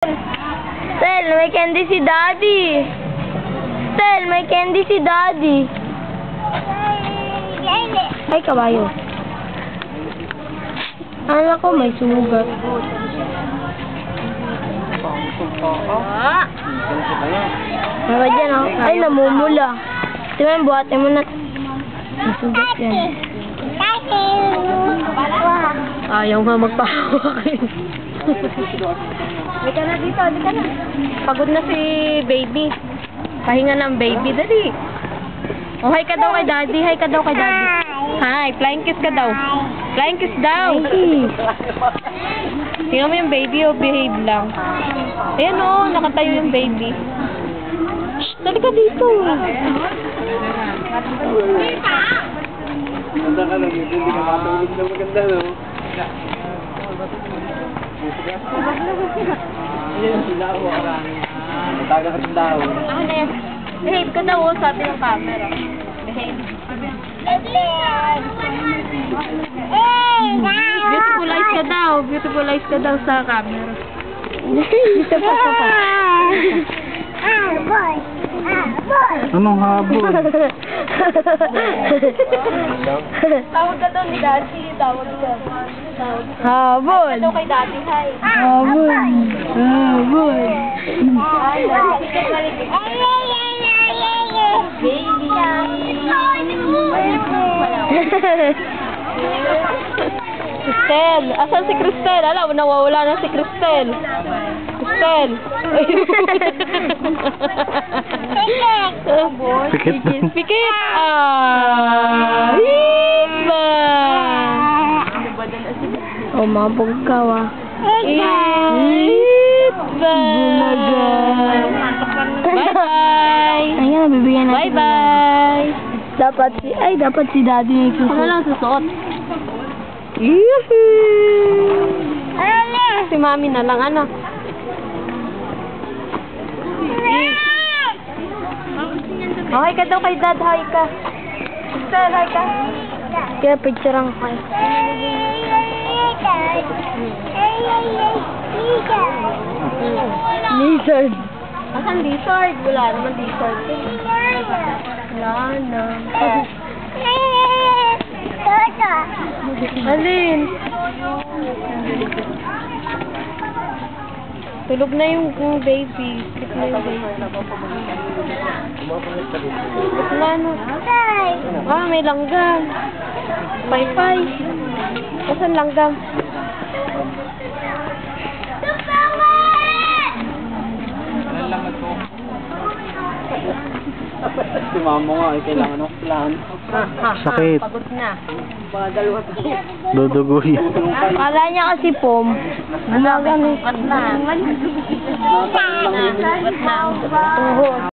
Tel, may candy si Daddy. Tel, may candy si Daddy. Ay, kabayo. Anak ko, may sugat. Mga dyan, oh. Ay, namumula. Tingnan, buhatin mo na. May sugat yan. Ayaw nga magpahawakin. Halika na dito, halika na. Pagod na si baby. Pahinga ng baby, dali. Oh, hi ka daw kay Daddy, hi ka daw kay Daddy. Hi, flying kiss ka daw. Flying kiss daw. Tingnan mo yung baby, oh, behave lang. Ayan oh, nakatayo yung baby. Shh, dali ka dito. Ganda ka lang, hindi ka matulog na maganda, no? Ayan, sila ako karami. Mataga ka sa daw. Ano yan? Behave ka daw, oh, sabi ng camera. Behave. Beautiful eyes ka daw. Beautiful eyes ka daw sa camera. Dito pa, dito pa. Anong habol? Tawag ka daw ni Daddy. Tawag ka. Habol. Tawag ka daw kay Daddy. Hi. Habol. Habol. Hi. Cristel. Asan si Cristel? Alam, nawawala na si Cristel. Cristel. Pikit. Pikit. Ah. Hiba. Oh, mabog ka, wa. Hiba. Bye-bye. Ayun, nabibigyan natin. Bye-bye. Dapat si Daddy yung susuot. Ako lang susuot. Yuhuu! Si Mami na lang, ano? Oh, hi ka daw kay Dad, hi ka. Sister, hi ka. Kaya picture ang hi. Lizard. Asan lizard? Wala naman lizard. Wala na. Alin? Tulog na yung baby. Sleep na yung baby. Wala na. Ah, may langgam. Pay-pay. Asan langgam? Si mama nga, kailangan ng plan. Sakit. Pagod na. Dudugoy. Kala niya kasi pom. Gumagamit. Tuhod.